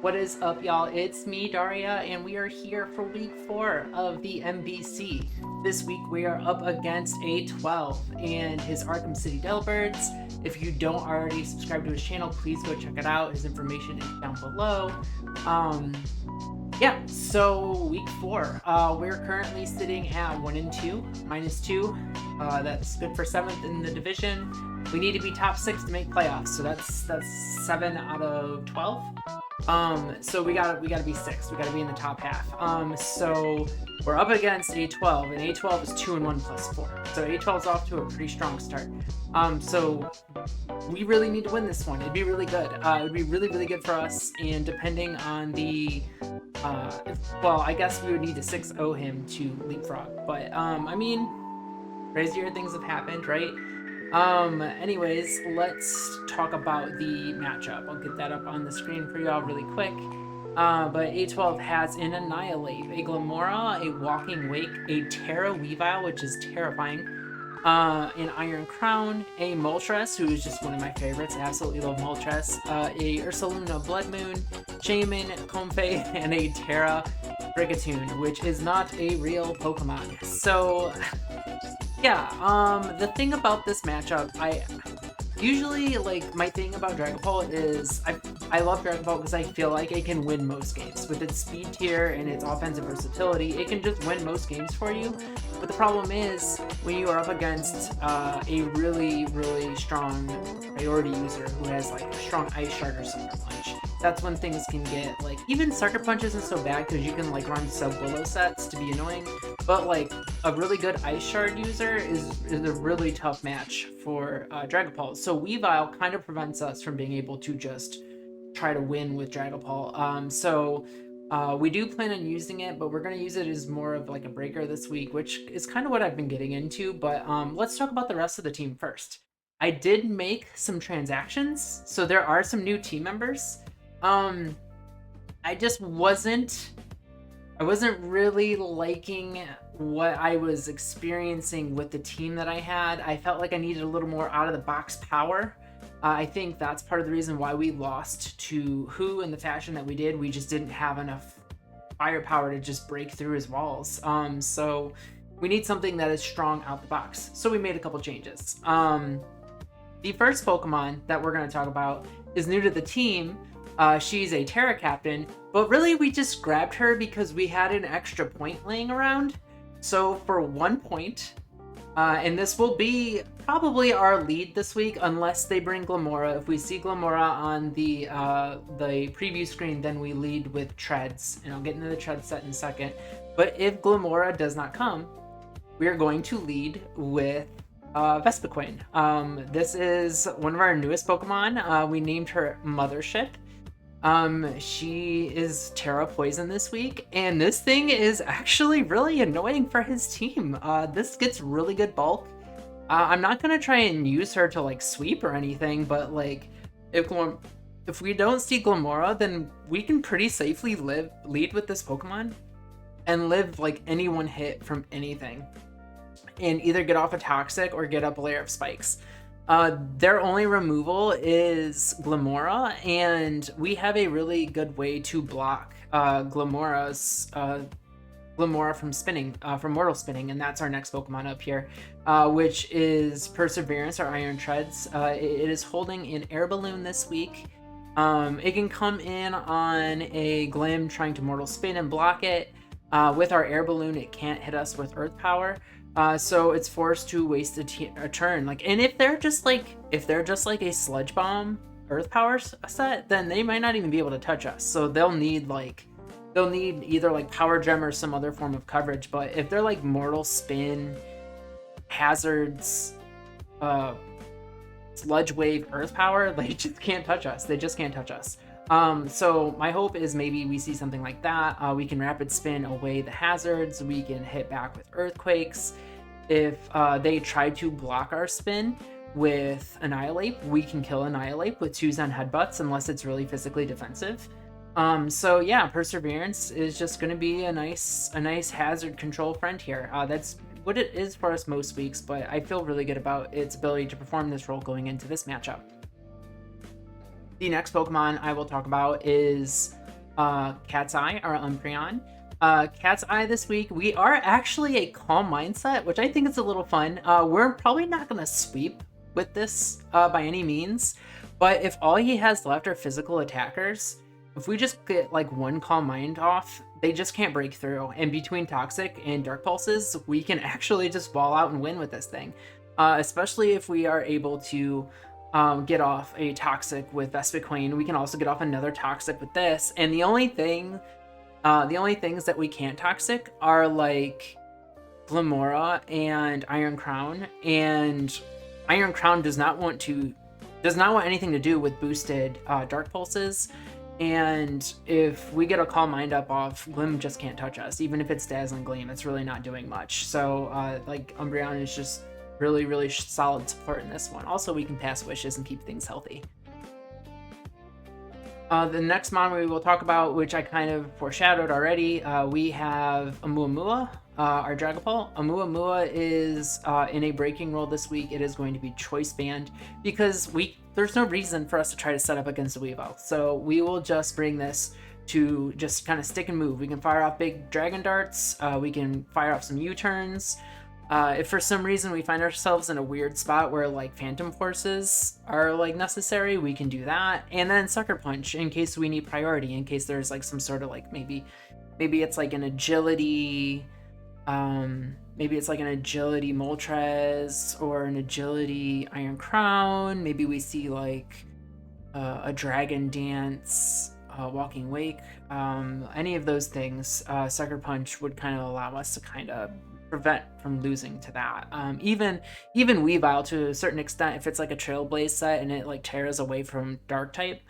What is up, y'all? It's me, Daria, and we are here for week 4 of the MBC. This week we are up against A12 and his Arkham City Delbirds. If you don't already subscribe to his channel, please go check it out. His information is down below. Yeah, so week 4. We're currently sitting at 1-2, -2. That's good for 7th in the division. We need to be top 6 to make playoffs, so that's 7 out of 12. So we gotta be 6. We gotta be in the top half. So we're up against A12, and A12 is 2-1 plus 4. So A12 is off to a pretty strong start. So we really need to win this one. It'd be really good. It'd be really, really good for us. And depending on the, well, I guess we would need to 6-0 him to leapfrog. But I mean, crazier things have happened, right? Anyways, let's talk about the matchup. I'll get that up on the screen for y'all really quick. But A12 has an Annihilate, a Glamora, a Walking Wake, a Terra Weavile, which is terrifying, an Iron Crown, a Moltres, who is just one of my favorites. I absolutely love Moltres, a Ursaluna Blood Moon, Shaman, Comfey, and a Terra Brigatoon, which is not a real Pokemon. So yeah, the thing about this matchup, I usually, like, my thing about Dragapult is I love Dragapult because I feel like it can win most games. With its speed tier and its offensive versatility, it can just win most games for you. But the problem is, when you are up against a really, really strong priority user who has, like, a strong Ice Shard or Sucker Punch, that's when things can get, like, even Sucker Punch isn't so bad because you can, like, run sub-Willow sets to be annoying, but, like, a really good Ice Shard user is a really tough match for Dragapult. So Weavile kind of prevents us from being able to just try to win with Dragapult. We do plan on using it, but we're going to use it as more of like a breaker this week, which is kind of what I've been getting into. But let's talk about the rest of the team first. I did make some transactions, so there are some new team members. I just wasn't really liking what I was experiencing with the team that I had. I felt like I needed a little more out of the box power. I think that's part of the reason why we lost to Who in the fashion that we did. We just didn't have enough firepower to just break through his walls. So we need something that is strong out the box. So we made a couple changes. The first Pokemon that we're going to talk about is new to the team. She's a Terra Captain, but really we just grabbed her because we had an extra point laying around. So for 1 point, and this will be probably our lead this week unless they bring Glamora. If we see Glamora on the preview screen, then we lead with Treads, and I'll get into the Tread set in a second. But if Glamora does not come, we are going to lead with Vespiquen. This is one of our newest Pokemon. We named her Mothership. She is Terra Poison this week, and this thing is actually really annoying for his team. This gets really good bulk. I'm not gonna try and use her to like sweep or anything, but like if we don't see Glamora, then we can pretty safely lead with this Pokemon and live like any one hit from anything, and either get off a Toxic or get up a layer of Spikes. Their only removal is Glamora, and we have a really good way to block Glamora from spinning, from Mortal Spinning, and that's our next Pokemon up here, which is Perseverance, our Iron Treads. It is holding an Air Balloon this week. It can come in on a Glim trying to Mortal Spin and block it. With our Air Balloon, it can't hit us with Earth Power. So it's forced to waste a turn. Like, and if they're just like a Sludge Bomb Earth Power set, then they might not even be able to touch us. So they'll need either like Power Gem or some other form of coverage. But if they're like Mortal Spin, Hazards, Sludge Wave, Earth Power, they just can't touch us. They just can't touch us. So my hope is maybe we see something like that. We can Rapid Spin away the hazards. We can hit back with Earthquakes. If they try to block our spin with Annihilate, we can kill Annihilate with 2 Zen Headbutts unless it's really physically defensive. So yeah, Perseverance is just going to be a nice hazard control friend here. That's what it is for us most weeks, but I feel really good about its ability to perform this role going into this matchup. The next Pokemon I will talk about is Cat's Eye, our Umbreon. Cat's Eye this week, we are actually a Calm Mindset, which I think is a little fun. We're probably not going to sweep with this by any means, but if all he has left are physical attackers, if we just get like one Calm Mind off, they just can't break through. And between Toxic and Dark Pulses, we can actually just ball out and win with this thing. Especially if we are able to get off a Toxic with Vespiquen. We can also get off another Toxic with this. And the only things that we can't Toxic are like Glamora and Iron Crown. And Iron Crown does not want anything to do with boosted Dark Pulses. And if we get a Calm Mind up off, Glim just can't touch us. Even if it's Dazzling Gleam, it's really not doing much. So like Umbreon is just really solid support in this one. Also, we can pass wishes and keep things healthy. The next mon we will talk about, which I kind of foreshadowed already, we have Amuamua, our Dragapult. Amuamua is in a breaking role this week. It is going to be choice banned because there's no reason for us to try to set up against the Weavile. So we will just bring this to just kind of stick and move. We can fire off big Dragon Darts. We can fire off some U-turns. If for some reason we find ourselves in a weird spot where like Phantom Forces are like necessary, we can do that. And then Sucker Punch in case we need priority, in case there's like some sort of like maybe it's like an agility, maybe it's like an agility Moltres or an agility Iron Crown. Maybe we see like a Dragon Dance, Walking Wake. Any of those things, Sucker Punch would kind of allow us to kind of prevent from losing to that. Even Weavile to a certain extent, if it's like a Trailblaze set and it like tears away from Dark type,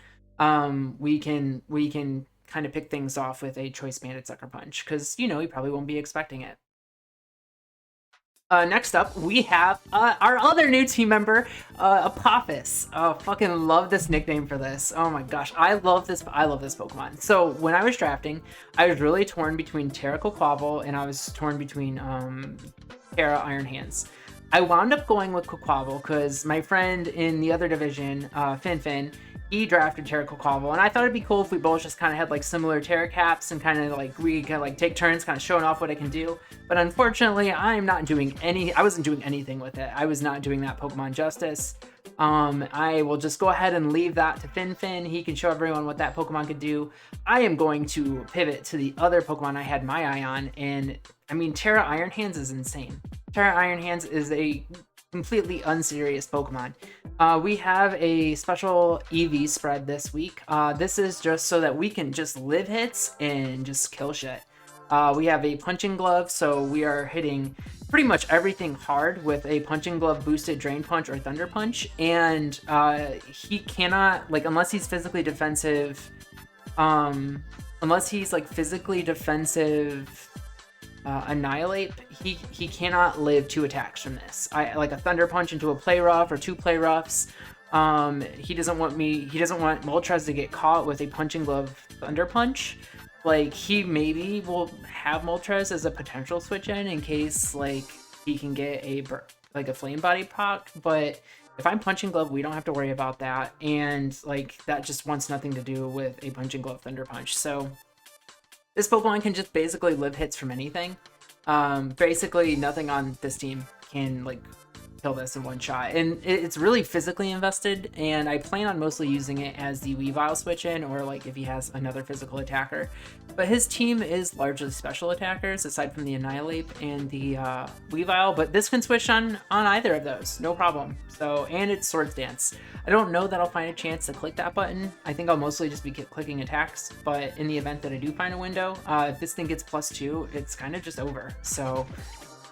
we can kind of pick things off with a choice banded Sucker Punch because you probably won't be expecting it. Next up, we have our other new team member, Apophis. Fucking love this nickname for this. Oh my gosh, I love this Pokemon. So when I was drafting, I was really torn between Terra Quaquaval and I was torn between Terra Iron Hands. I wound up going with Quaquaval because my friend in the other division, Fin, he drafted Terra Quaquaval, and I thought it'd be cool if we both just kind of had like similar Terra caps and kind of like we can like take turns kind of showing off what I can do. But unfortunately, I wasn't doing anything with it. I was not doing that Pokemon justice. I will just go ahead and leave that to Fin. He can show everyone what that Pokemon could do. I am going to pivot to the other Pokemon I had my eye on, and I mean, Terra Iron Hands is insane. Terra Iron Hands is a completely unserious Pokemon. We have a special EV spread this week. This is just so that we can just live hits and just kill shit. We have a Punching Glove, so we are hitting pretty much everything hard with a Punching Glove boosted Drain Punch or Thunder Punch, and he cannot, like, unless he's physically defensive, Annihilate, he cannot live 2 attacks from this. Like a Thunder Punch into a Play Rough or 2 Play Roughs. He doesn't want Moltres to get caught with a Punching Glove Thunder Punch. Like, he maybe will have Moltres as a potential switch in case like he can get a Flame Body proc, but if I'm Punching Glove, we don't have to worry about that, and like that just wants nothing to do with a Punching Glove Thunder Punch. So this Pokemon can just basically live hits from anything. Basically, nothing on this team can like kill this in one shot. And it's really physically invested, and I plan on mostly using it as the Weavile switch-in, or like if he has another physical attacker. But his team is largely special attackers, aside from the Annihilate and the Weavile, but this can switch on either of those, no problem. So, and it's Swords Dance. I don't know that I'll find a chance to click that button. I think I'll mostly just be clicking attacks, but in the event that I do find a window, if this thing gets +2, it's kind of just over. So,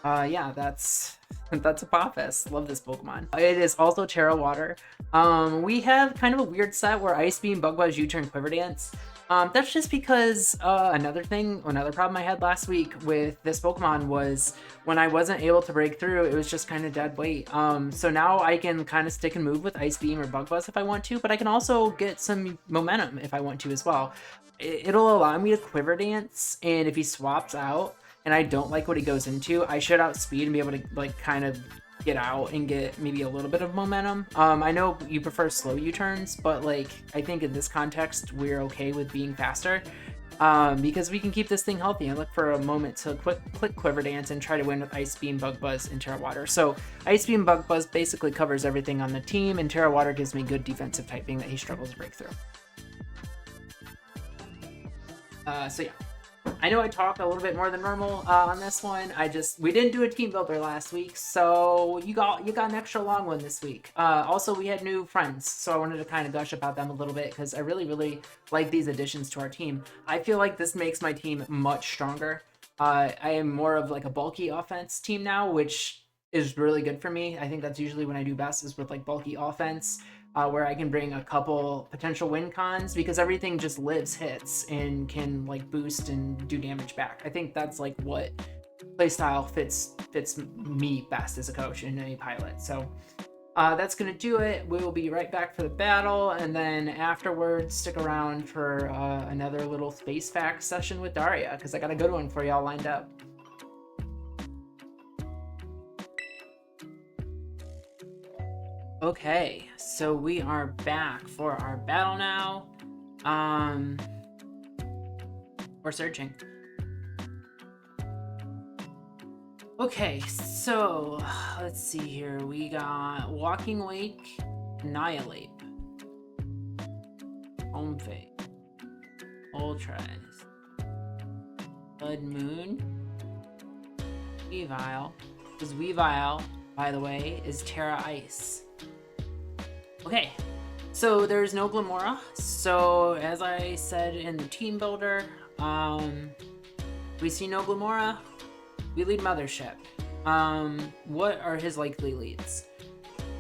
yeah, that's Apophis. Love this Pokemon. It is also Terra Water. We have kind of a weird set where Ice Beam, Bug Buzz, U-Turn, Quiver Dance. That's just because another problem I had last week with this Pokemon was when I wasn't able to break through, it was just kind of dead weight. So now I can kind of stick and move with Ice Beam or Bug Buzz if I want to, but I can also get some momentum if I want to as well. It'll allow me to Quiver Dance, and if he swaps out and I don't like what he goes into, I should outspeed and be able to like kind of get out and get maybe a little bit of momentum. I know you prefer slow U-turns, but like I think in this context we're okay with being faster, because we can keep this thing healthy and look for a moment to click Quiver Dance and try to win with Ice Beam, Bug Buzz, and Terra Water. So Ice Beam, Bug Buzz basically covers everything on the team, and Terra Water gives me good defensive typing that he struggles to break through. So yeah, I know I talked a little bit more than normal on this one. We didn't do a team builder last week, so you got an extra long one this week. Also, we had new friends, so I wanted to kind of gush about them a little bit because I really like these additions to our team. I feel like this makes my team much stronger. I am more of like a bulky offense team now, which is really good for me. I think that's usually when I do best, is with like bulky offense. Where I can bring a couple potential win cons because everything just lives hits and can like boost and do damage back. I think that's like what playstyle fits me best as a coach and a pilot. So that's gonna do it. We will be right back for the battle, and then afterwards stick around for another little space facts session with Daria because I got a good one for y'all lined up. Okay, so we are back for our battle now. We're searching. Okay, so let's see here. We got Walking Wake, Annihilate, Home Fate, Ultras, Blood Moon, Weavile. Because Weavile, by the way, is Terra Ice. Okay, so there's no Glamora. So as I said in the team builder, we see no Glamora. We lead Mothership. What are his likely leads?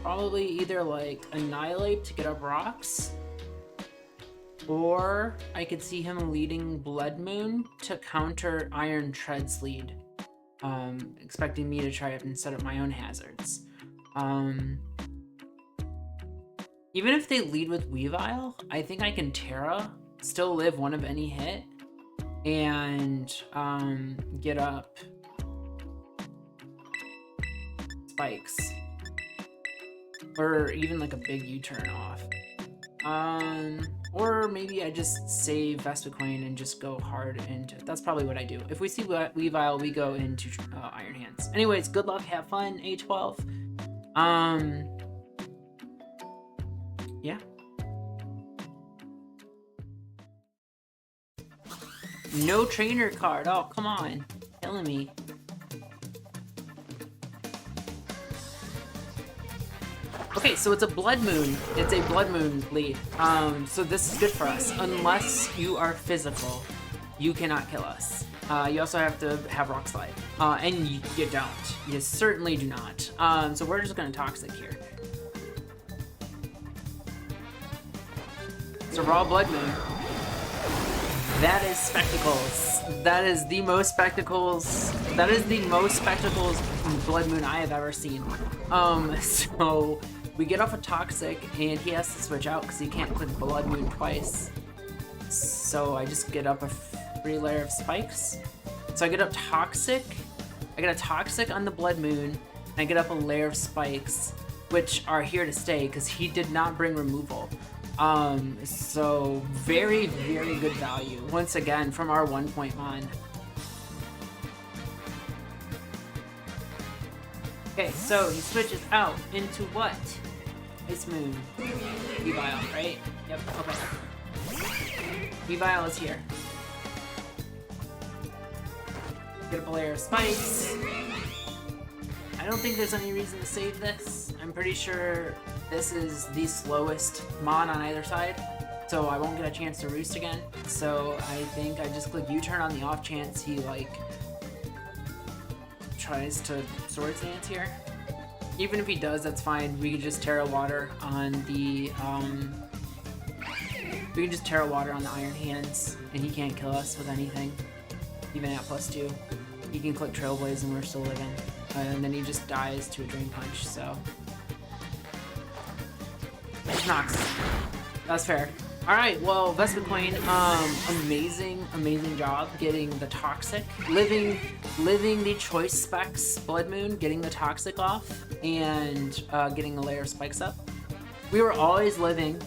Probably either like Annihilate to get up rocks, or I could see him leading Blood Moon to counter Iron Tread's lead, expecting me to try it and set up my own hazards. Even if they lead with Weavile, I think I can Terra, still live one of any hit, and get up spikes. Or even like a big U-turn off. Or maybe I just save Vespicoin and just go hard into it. That's probably what I do. If we see Weavile, we go into Iron Hands. Anyways, good luck, have fun, A12. Yeah. No trainer card. Oh, come on. Killing me. Okay, so it's a Blood Moon. It's a Blood Moon lead. So this is good for us. Unless you are physical, you cannot kill us. You also have to have Rock Slide. And you don't. You certainly do not. So we're just gonna Toxic here. So Raw Blood Moon. That is Spectacles. That is the most Spectacles. That is the most Spectacles Blood Moon I have ever seen. So we get off a Toxic, and he has to switch out because he can't click Blood Moon twice. So I just get up a free layer of spikes. So I get up Toxic. I get a Toxic on the Blood Moon, and I get up a layer of spikes, which are here to stay because he did not bring removal. So very good value once again from our 1-point mon. Okay, so he switches out into what? Ice Moon. Weavile, right? Yep, okay. Weavile is here. Get up a layer of spikes. I don't think there's any reason to save this. I'm pretty sure this is the slowest mon on either side, so I won't get a chance to roost again. So I think I just click U-turn on the off chance he like tries to Swords Dance here. Even if he does, that's fine. We can just Terra Water on the Iron Hands, and he can't kill us with anything, even at +2. He can click Trailblaze and we're still living. And then he just dies to a Drain Punch, so. Knocks. That's fair. All right, well, Vespa Queen, amazing job getting the toxic, living the choice specs Blood Moon, getting the toxic off, and getting the layer spikes up. We were always living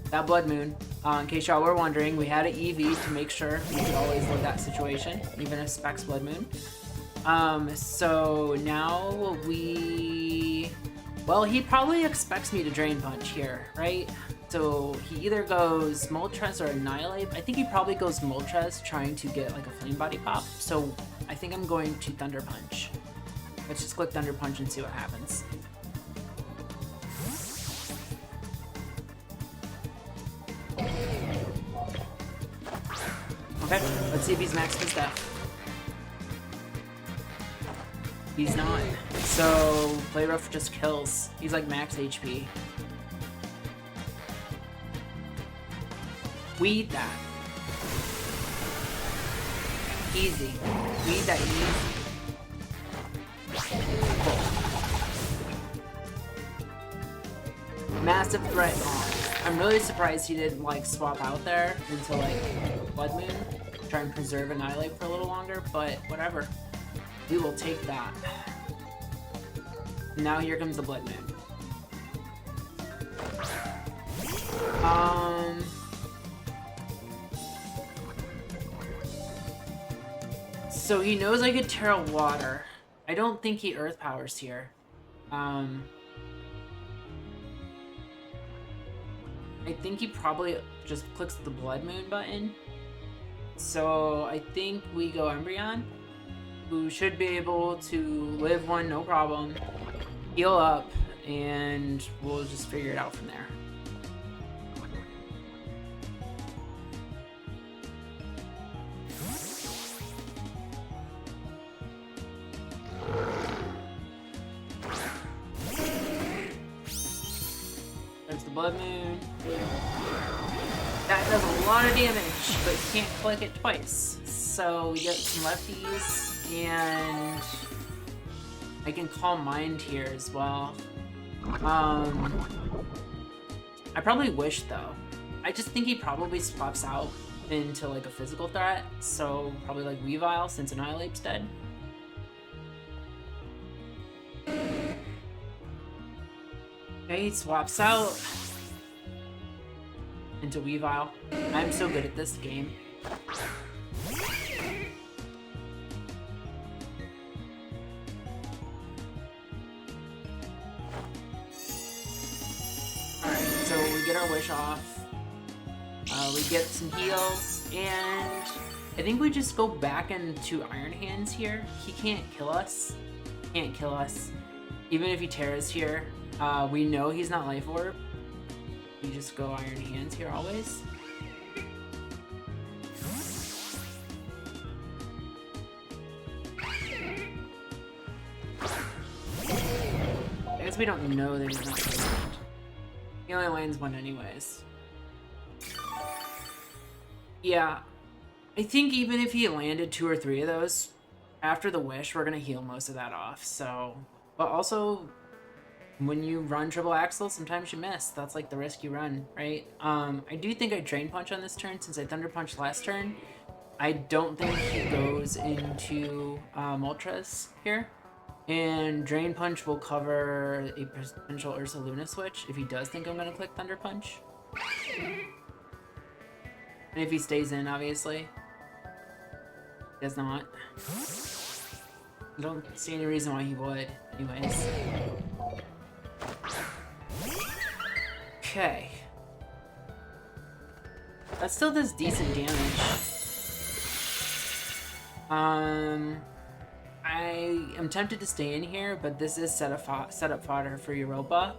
that Blood Moon. In case y'all were wondering, we had an EV to make sure we could always live that situation, even if specs Blood Moon. So now well, he probably expects me to Drain Punch here, right? So he either goes Moltres or Annihilate. I think he probably goes Moltres, trying to get like a Flame Body pop. So I think I'm going to Thunder Punch. Let's just click Thunder Punch and see what happens. Okay, let's see if he's max his death. He's not. So Play Rough just kills. He's like max HP. Weed that. Easy. Weed that easy. Massive threat on. I'm really surprised he didn't like swap out there into like Blood Moon. Try and preserve Annihilate for a little longer, but whatever. We will take that. Now here comes the Blood Moon. So he knows I could Terra Water. I don't think he Earth Powers here. I think he probably just clicks the Blood Moon button. So I think we go Embryon, who should be able to live one, no problem, heal up, and we'll just figure it out from there. There's the Blood Moon. That does a lot of damage, but you can't click it twice. So we get some lefties, and I can call Mind here as well. I probably wish though. I just think he probably swaps out into like a physical threat, so probably like Weavile since Annihilate's dead. Okay, he swaps out into Weavile. I'm so good at this game. Alright, so we get our wish off. We get some heals, and I think we just go back into Iron Hands here. He can't kill us. Can't kill us. Even if he tears here, we know he's not Life Orb. We just go Iron Hands here always. I guess we don't know that he's not going to land. He only lands one anyways. Yeah, I think even if he landed 2 or 3 of those, after the wish, we're going to heal most of that off, so... But also, when you run triple axle, sometimes you miss. That's like the risk you run, right? I do think I Drain Punch on this turn since I Thunder Punch last turn. I don't think he goes into Moltres here. And Drain Punch will cover a potential Ursa Luna switch if he does think I'm going to click Thunder Punch. And if he stays in, obviously. Does not. I don't see any reason why he would, anyways. Okay. That still does decent damage. I am tempted to stay in here, but this is set up fodder for Europa.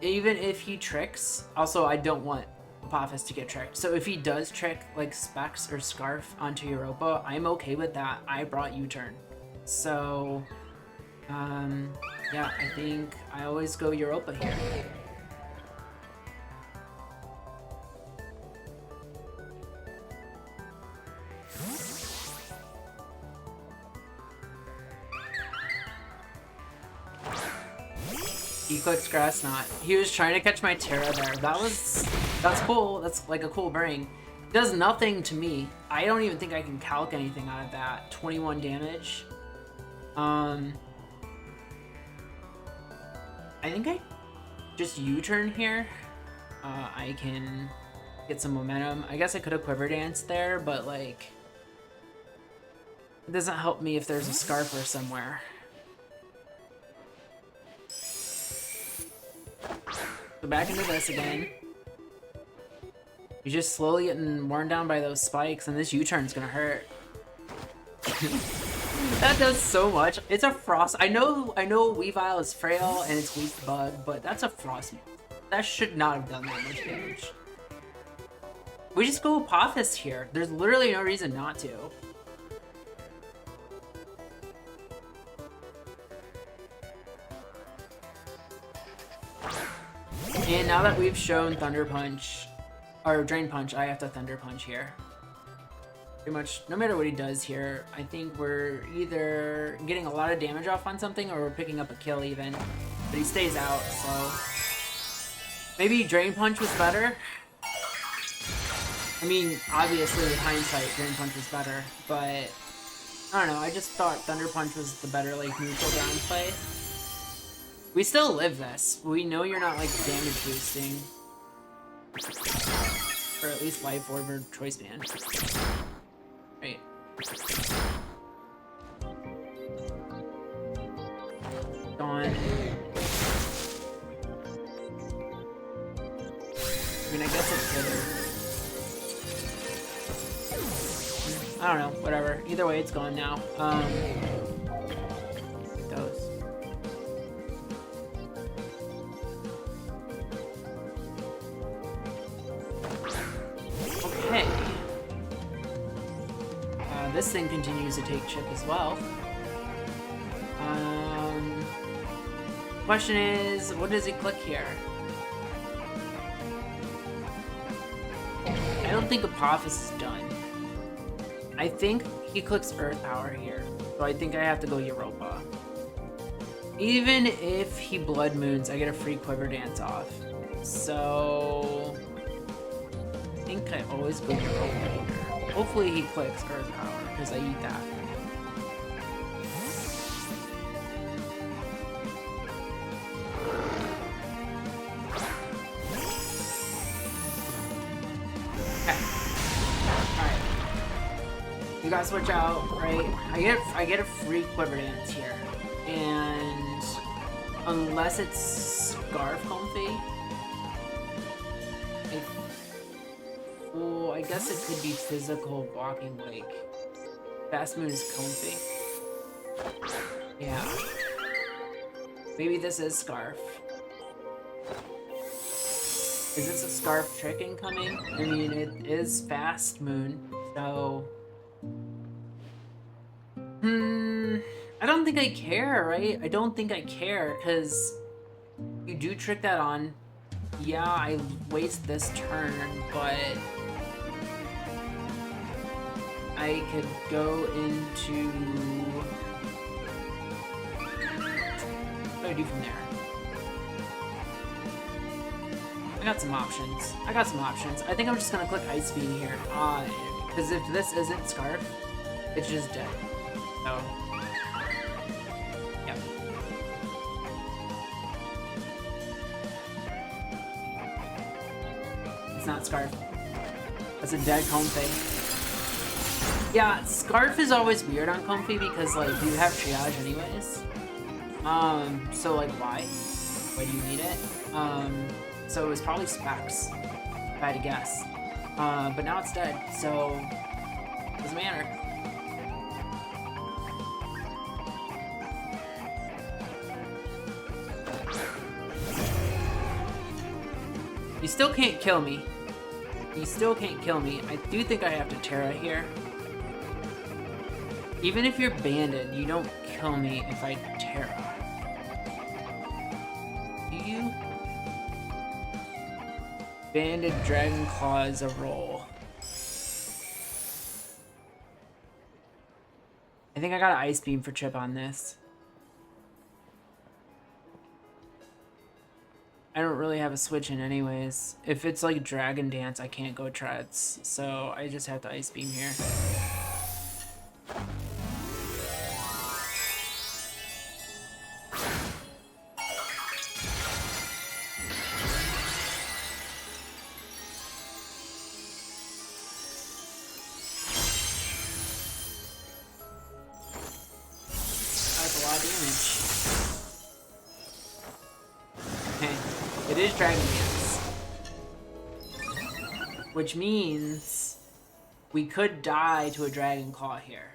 Even if he tricks, also I don't want Apophis to get tricked. So if he does trick like Specs or Scarf onto Europa, I'm okay with that. I brought U-turn. So, yeah, I think I always go Europa here. He clicks Grass Knot. He was trying to catch my Terra there. That was That's cool. That's like a cool bring. Does nothing to me. I don't even think I can calc anything out of that. 21 damage. I think I just U-turn here. I can get some momentum. I guess I could have quiver danced there, but like it doesn't help me if there's a Scarfer somewhere. Go back into this again. You're just slowly getting worn down by those spikes, and this U-turn's gonna hurt. That does so much. It's a frost. I know Weavile is frail and it's weak to bug, but that's a frost. That should not have done that much damage. We just go Apophis here. There's literally no reason not to. And now that we've shown Thunder Punch, or Drain Punch, I have to Thunder Punch here. Pretty much, no matter what he does here, I think we're either getting a lot of damage off on something or we're picking up a kill even. But he stays out, so... Maybe Drain Punch was better? I mean, obviously with hindsight, Drain Punch was better, but... I don't know, I just thought Thunder Punch was the better, like, neutral ground play. We still live this. We know you're not, like, damage boosting. Or at least Life Orb or Choice Band. Right. Gone. I mean, I guess it's good. I don't know, whatever. Either way, it's gone now. It goes. Okay. This thing continues to take chip as well. Question is, what does he click here? I don't think Apophis is done. I think he clicks Earth Power here, so I think I have to go Europa. Even if he Blood Moons, I get a free Quiver Dance off. So... I think I always go Europa here. Hopefully he clicks Earth Power, because I eat that. Gotta switch out, right? I get a free Quiver Dance here, and unless it's Scarf Comfy, well, I guess it could be physical walking, like Fast Moon is Comfy. Yeah, maybe this is Scarf. Is this a Scarf trick incoming? I mean, it is Fast Moon, so. I don't think I care, right? I don't think I care, because you do trick that on. Yeah, I waste this turn, but I could go into... What do I do from there? I got some options. I think I'm just gonna click Ice Beam here. Because if this isn't Scarf, it's just dead. So, yep. It's not Scarf. That's a dead Comfy. Yeah, Scarf is always weird on Comfy because, like, you have triage anyways. So, like, why? Why do you need it? So it was probably Specs, if I had to guess. But now it's dead, so it doesn't matter. You still can't kill me. I do think I have to Terra here. Even if you're banded, you don't kill me if I Terra. Do you? Banded Dragon Claw is a roll. I think I got an Ice Beam for Chip on this. I don't really have a switch in anyways. If it's like Dragon Dance, I can't go Treads, so I just have to Ice Beam here. That's a lot of damage. Okay, it is Dragon Dance, which means we could die to a Dragon Claw here.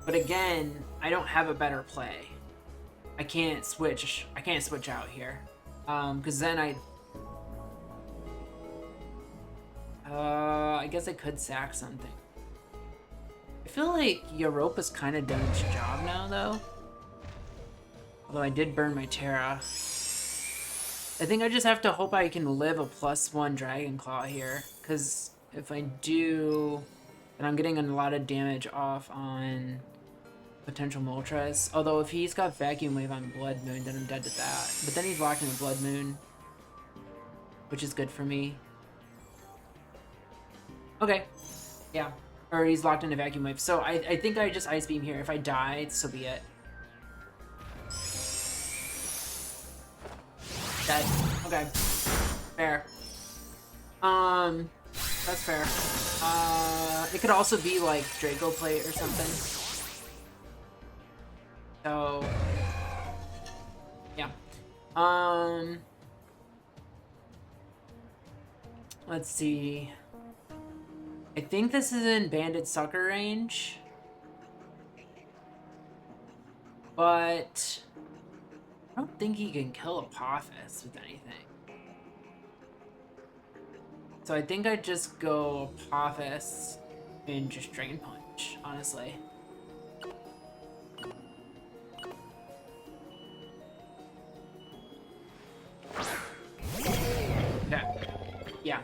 But again, I don't have a better play. I can't switch out here. Because then I guess I could sack something. I feel like Europa's kind of done its job now, though. Although I did burn my Terra. I think I just have to hope I can live a +1 Dragon Claw here. Because if I do, then I'm getting a lot of damage off on potential Moltres. Although if he's got Vacuum Wave on Blood Moon, then I'm dead to that. But then he's locked in a Blood Moon, which is good for me. Okay. Yeah. Or he's locked in a Vacuum Wave. So I think I just Ice Beam here. If I die, so be it. Dead. Okay. Fair. That's fair. It could also be like Draco Plate or something. So yeah. Let's see. I think this is in Bandit Sucker range. But I don't think he can kill Apophis with anything. So I think I'd just go Apophis and just Drain Punch, honestly. Okay. Yeah.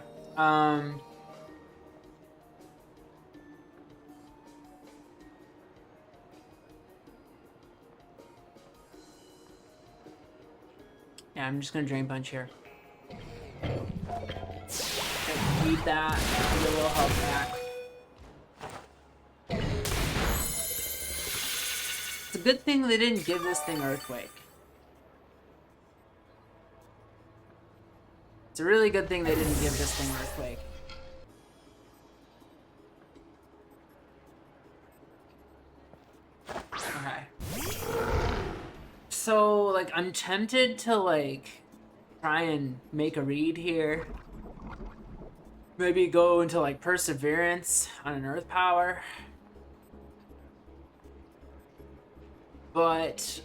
Yeah, I'm just gonna Drain Punch here. Keep that, get a little health back. It's a good thing they didn't give this thing Earthquake. It's a really good thing they didn't give this thing Earthquake. Okay. So, like, I'm tempted to, like, try and make a read here. Maybe go into, like, Perseverance on an Earth Power. But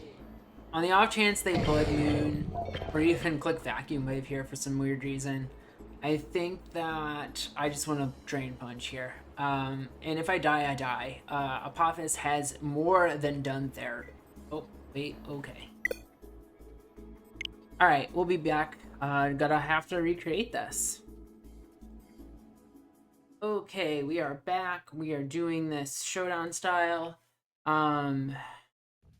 on the off chance they Blood Moon, or even click Vacuum Wave here for some weird reason, I think that I just want to Drain Punch here. And if I die, I die. Apophis has more than done there. Oh, wait, okay. Alright, we'll be back. Gotta have to recreate this. Okay, we are back. We are doing this showdown style.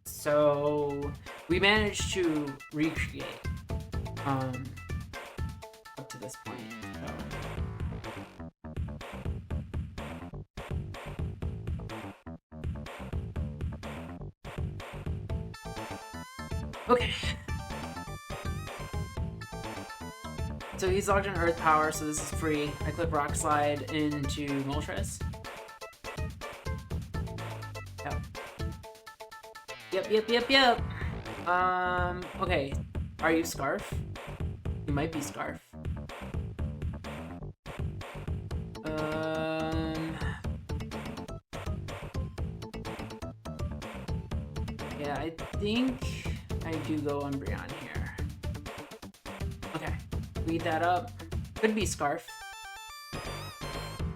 So we managed to recreate up to this point. Okay. So he's locked in Earth Power, so this is free. I click Rock Slide into Moltres. Yep. Okay. Are you Scarf? You might be Scarf. Yeah, I think I do go Umbreon here. Okay. Lead that up. Could be Scarf.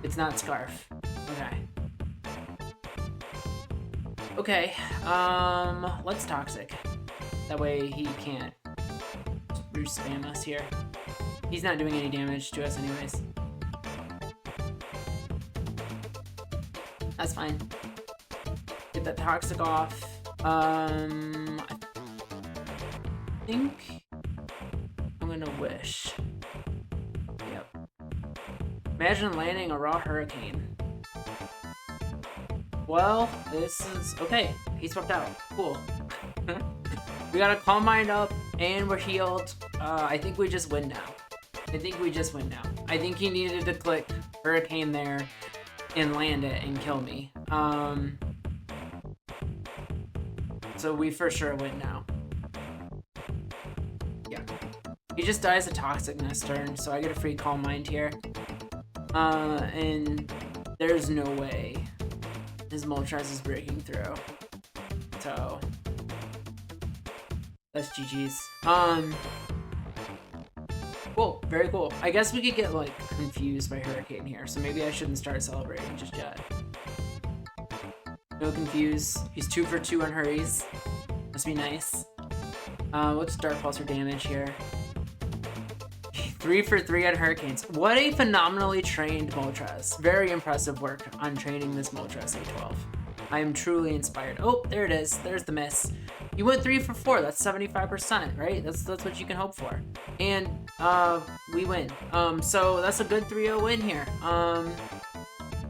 It's not Scarf. Okay. Let's Toxic. That way he can't Roost spam us here. He's not doing any damage to us anyways. That's fine. Get that Toxic off. I think I'm gonna wish. Yep. Imagine landing a raw hurricane. Well, this is okay. He swept out. Cool. We got a calm mind up and we're healed. I think we just win now. I think he needed to click hurricane there and land it and kill me. So we for sure win now. Yeah. He just dies of toxic next turn, so I get a free calm mind here. And there's no way his Moltres is breaking through. So that's GG's. Cool, very cool. I guess we could get like confused by Hurricane here, so maybe I shouldn't start celebrating just yet. No confuse. He's 2 for 2 on hurries. Must be nice. What's Dark Pulse for damage here? 3 for 3 on Hurricanes. What a phenomenally trained Moltres. Very impressive work on training this Moltres A12. I am truly inspired. Oh, there it is. There's the miss. You went 3 for 4. That's 75%, right? That's what you can hope for. And we win. So that's a good 3-0 win here.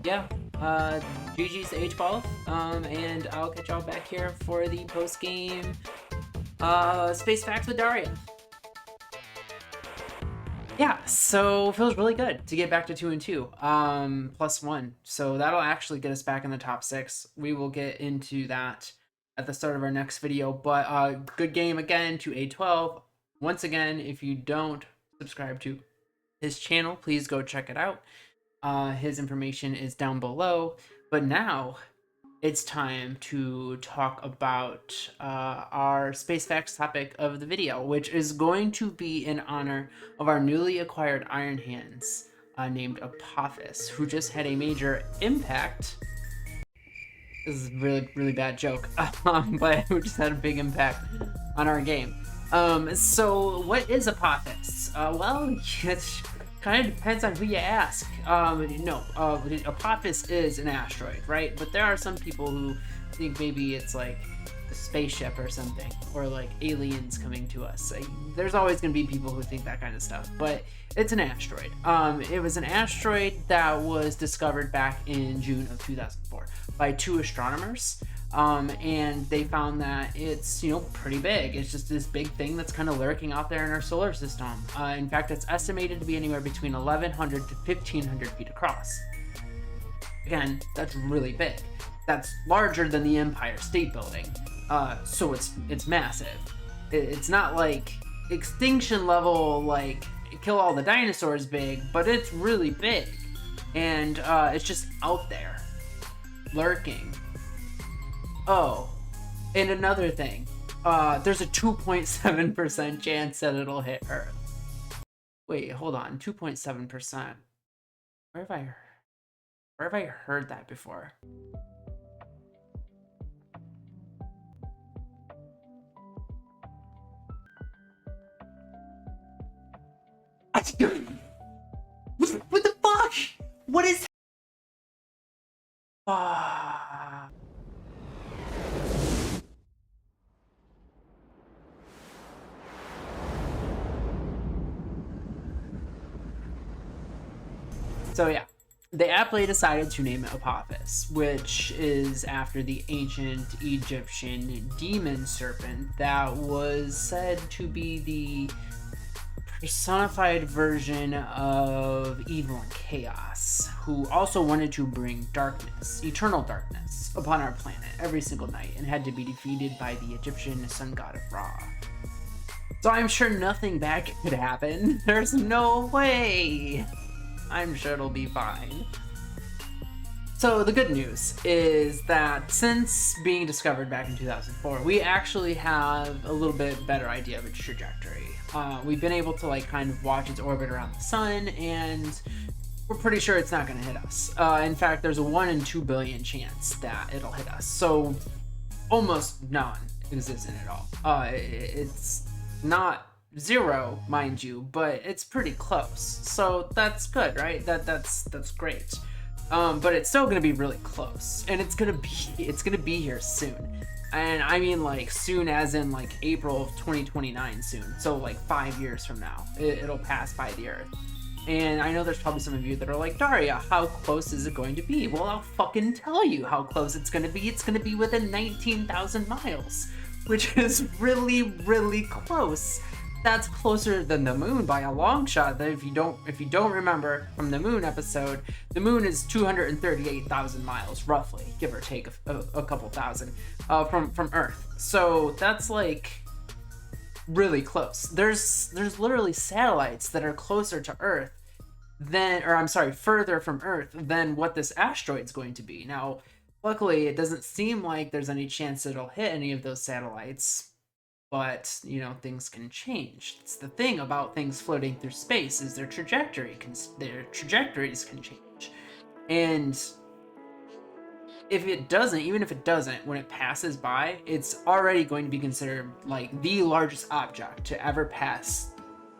Yeah. GG's A12. And I'll catch y'all back here for the post-game Space Facts with Daria. Yeah, so feels really good to get back to 2-2, +1. So that'll actually get us back in the top 6. We will get into that at the start of our next video, but good game again to A12. Once again, if you don't subscribe to his channel, please go check it out. His information is down below. But now it's time to talk about our Space Facts topic of the video, which is going to be in honor of our newly acquired Iron Hands named Apophis, who just had a major impact. This is a really bad joke, but who just had a big impact on our game. So what is Apophis? Well, it kind of depends on who you ask. Apophis is an asteroid, right? But there are some people who think maybe it's like a spaceship or something, or like aliens coming to us. Like, there's always going to be people who think that kind of stuff, but it's an asteroid. It was an asteroid that was discovered back in June of 2004 by 2 astronomers. And they found that it's, pretty big. It's just this big thing that's kind of lurking out there in our solar system. In fact, it's estimated to be anywhere between 1,100 to 1,500 feet across. Again, that's really big. That's larger than the Empire State Building. So it's massive. It's not like extinction level, like kill all the dinosaurs big, but it's really big. And it's just out there, lurking. Oh, and another thing, there's a 2.7% chance that it'll hit Earth. Wait, hold on, 2.7%. Where have I heard that before? What the fuck? What is? So yeah, they aptly decided to name it Apophis, which is after the ancient Egyptian demon serpent that was said to be the personified version of evil and chaos, who also wanted to bring darkness, eternal darkness, upon our planet every single night and had to be defeated by the Egyptian sun god of Ra. So I'm sure nothing bad could happen. There's no way. I'm sure it'll be fine. So the good news is that since being discovered back in 2004, we actually have a little bit better idea of its trajectory. We've been able to kind of watch its orbit around the sun, and we're pretty sure it's not going to hit us. In fact, there's a 1 in 2 billion chance that it'll hit us. So almost non-existent at all. It's not 0, mind you, but it's pretty close. So that's good, right? That's great. But it's still gonna be really close, and it's gonna be here soon. And I mean like soon as in like April of 2029 soon. So like 5 years from now, it'll pass by the Earth. And I know there's probably some of you that are like, Daria, how close is it going to be? Well, I'll fucking tell you how close it's going to be. It's going to be within 19,000 miles, which is really, really close. That's closer than the moon by a long shot. That if you don't remember from the moon episode, the moon is 238,000 miles, roughly, give or take a couple thousand, from Earth. So that's like really close. There's literally satellites that are closer to Earth further from Earth than what this asteroid's going to be. Now, luckily, it doesn't seem like there's any chance it'll hit any of those satellites. But, you know, things can change. It's the thing about things floating through space is their trajectories can change. And if it doesn't, even if it doesn't, when it passes by, it's already going to be considered like the largest object to ever pass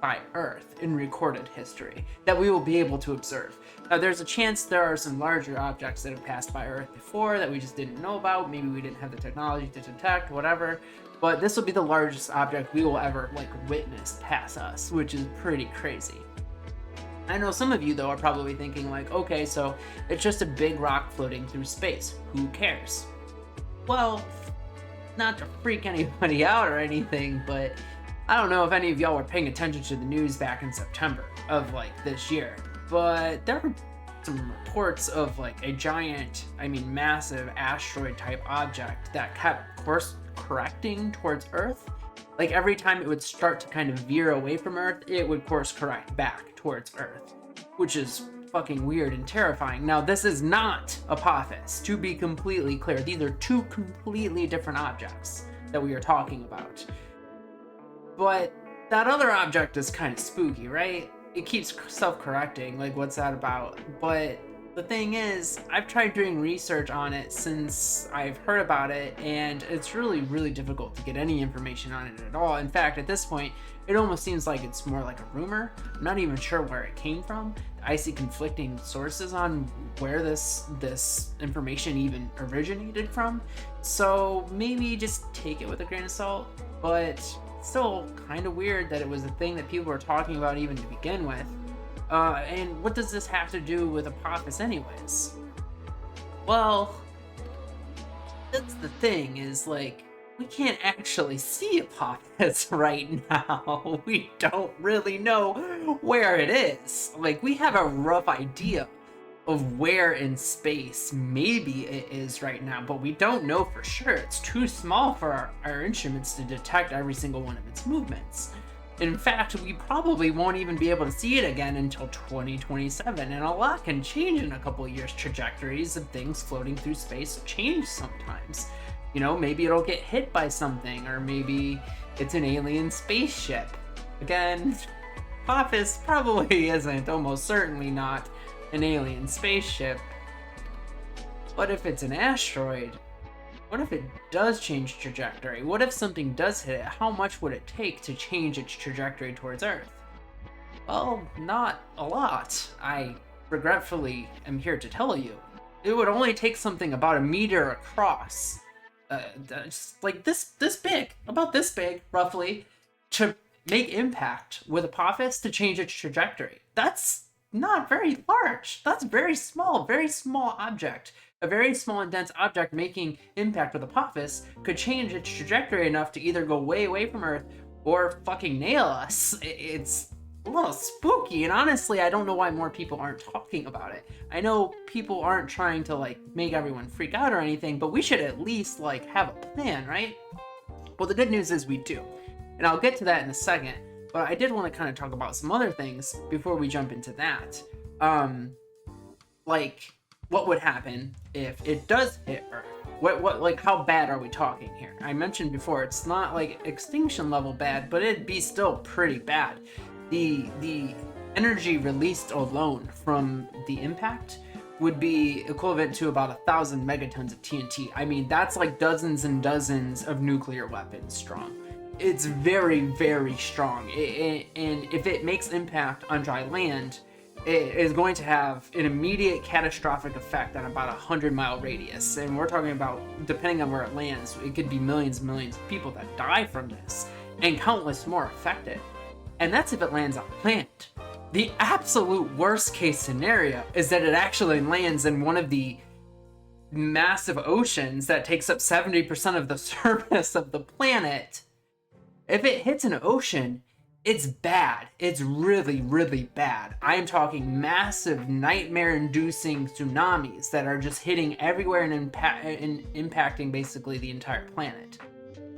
by Earth in recorded history that we will be able to observe. Now, there's a chance there are some larger objects that have passed by Earth before that we just didn't know about. Maybe we didn't have the technology to detect, whatever. But this will be the largest object we will ever witness pass us, which is pretty crazy. I know some of you though are probably thinking like, okay, so it's just a big rock floating through space. Who cares? Well, not to freak anybody out or anything, but I don't know if any of y'all were paying attention to the news back in September of this year, but there were some reports of a giant, massive asteroid type object that kept course correcting towards Earth. Like every time it would start to kind of veer away from Earth, it would course correct back towards Earth, which is fucking weird and terrifying. Now, this is not Apophis, to be completely clear. These are two completely different objects that we are talking about. But that other object is kind of spooky, right? It keeps self-correcting, what's that about? But the thing is, I've tried doing research on it since I've heard about it, and it's really, really difficult to get any information on it at all. In fact, at this point, it almost seems like it's more like a rumor. I'm not even sure where it came from. I see conflicting sources on where this information even originated from. So maybe just take it with a grain of salt, but still kind of weird that it was a thing that people were talking about even to begin with. And what does this have to do with Apophis anyways? Well, that's the thing, is we can't actually see Apophis right now. We don't really know where it is. We have a rough idea of where in space maybe it is right now, but we don't know for sure. It's too small for our instruments to detect every single one of its movements. In fact, we probably won't even be able to see it again until 2027, and a lot can change in a couple of years. Trajectories of things floating through space change sometimes. You know, maybe it'll get hit by something, or maybe it's an alien spaceship. Again, Apophis probably isn't, almost certainly not an alien spaceship. But if it's an asteroid, what if it does change trajectory? What if something does hit it? How much would it take to change its trajectory towards Earth? Well, not a lot. I regretfully am here to tell you. It would only take something about a meter across, this big, about this big, roughly, to make impact with Apophis to change its trajectory. That's not very large. That's very small object. A very small and dense object making impact with Apophis could change its trajectory enough to either go way away from Earth or fucking nail us. It's a little spooky, and honestly, I don't know why more people aren't talking about it. I know people aren't trying to make everyone freak out or anything, but we should at least have a plan, right? Well, the good news is we do, and I'll get to that in a second, but I did want to kind of talk about some other things before we jump into that. What would happen if it does hit Earth? What how bad are we talking here? I mentioned before, it's not extinction level bad, but it'd be still pretty bad. The energy released alone from the impact would be equivalent to about 1,000 megatons of TNT. I mean, that's dozens and dozens of nuclear weapons strong. It's very, very strong. And if it makes impact on dry land, it is going to have an immediate catastrophic effect on about a 100-mile radius. And we're talking about, depending on where it lands, it could be millions and millions of people that die from this, and countless more affected. And that's if it lands on planet. The absolute worst case scenario is that it actually lands in one of the massive oceans that takes up 70% of the surface of the planet. If it hits an ocean, it's bad. It's really, really bad. I am talking massive, nightmare-inducing tsunamis that are just hitting everywhere and impacting basically the entire planet.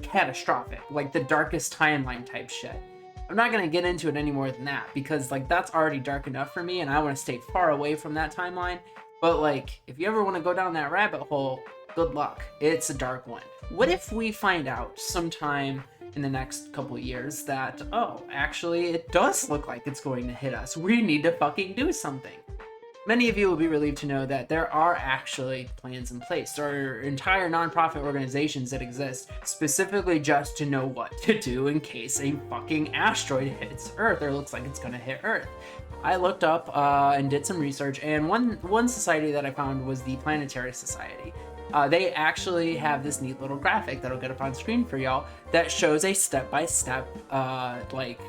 Catastrophic, like the darkest timeline type shit. I'm not gonna get into it any more than that because like that's already dark enough for me, and I want to stay far away from that timeline. But like, if you ever want to go down that rabbit hole, good luck. It's a dark one. What if we find out sometime in the next couple years that, oh, actually it does look like it's going to hit us. We need to fucking do something. Many of you will be relieved to know that there are actually plans in place. There are entire nonprofit organizations that exist specifically just to know what to do in case a fucking asteroid hits Earth or looks like it's gonna hit Earth. I looked up and did some research, and one society that I found was the Planetary Society. They actually have this neat little graphic that'll get up on screen for y'all that shows a step-by-step like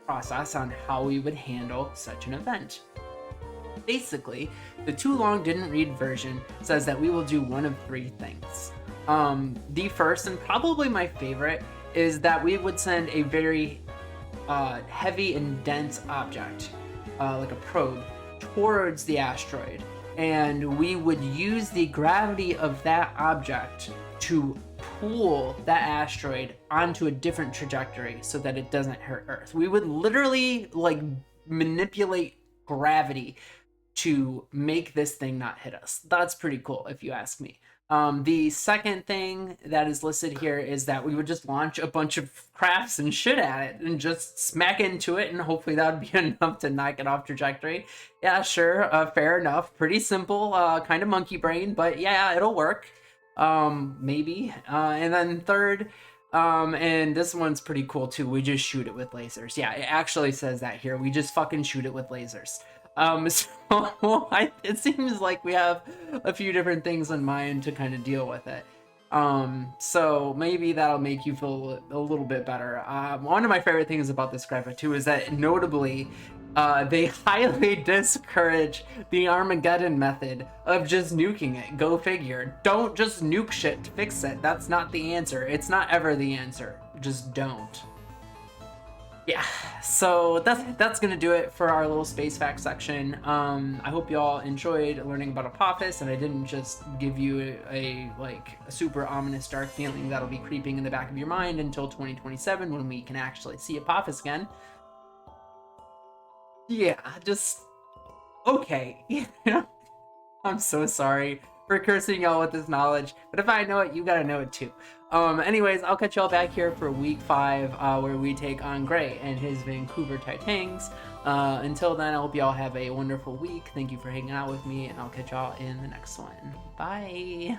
process on how we would handle such an event. Basically, the too long didn't read version says that we will do one of three things. The first, and probably my favorite, is that we would send a very heavy and dense object, like a probe, towards the asteroid. And we would use the gravity of that object to pull that asteroid onto a different trajectory so that it doesn't hurt Earth. We would literally like manipulate gravity to make this thing not hit us. That's pretty cool if you ask me. The second thing that is listed here is that we would just launch a bunch of crafts and shit at it and just smack into it, and hopefully that would be enough to knock it off trajectory. Yeah, sure, fair enough. Pretty simple, kind of monkey brain, but yeah, it'll work. Maybe. And then third, and this one's pretty cool too, we just shoot it with lasers. Yeah, it actually says that here. We just fucking shoot it with lasers. So it seems like we have a few different things in mind to kind of deal with it. So maybe that'll make you feel a little bit better. One of my favorite things about this graphic too is that notably, they highly discourage the Armageddon method of just nuking it. Go figure. Don't just nuke shit to fix it. That's not the answer. It's not ever the answer. Just don't. Yeah, so that's gonna do it for our little space fact section. I hope y'all enjoyed learning about Apophis, and I didn't just give you a super ominous dark feeling that'll be creeping in the back of your mind until 2027 when we can actually see Apophis again. Yeah, just okay. I'm so sorry for cursing y'all with this knowledge, but if I know it, you gotta know it too. Anyways, I'll catch y'all back here for week 5, where we take on Gray and his Vancouver Titans. Until then, I hope y'all have a wonderful week. Thank you for hanging out with me, and I'll catch y'all in the next one. Bye!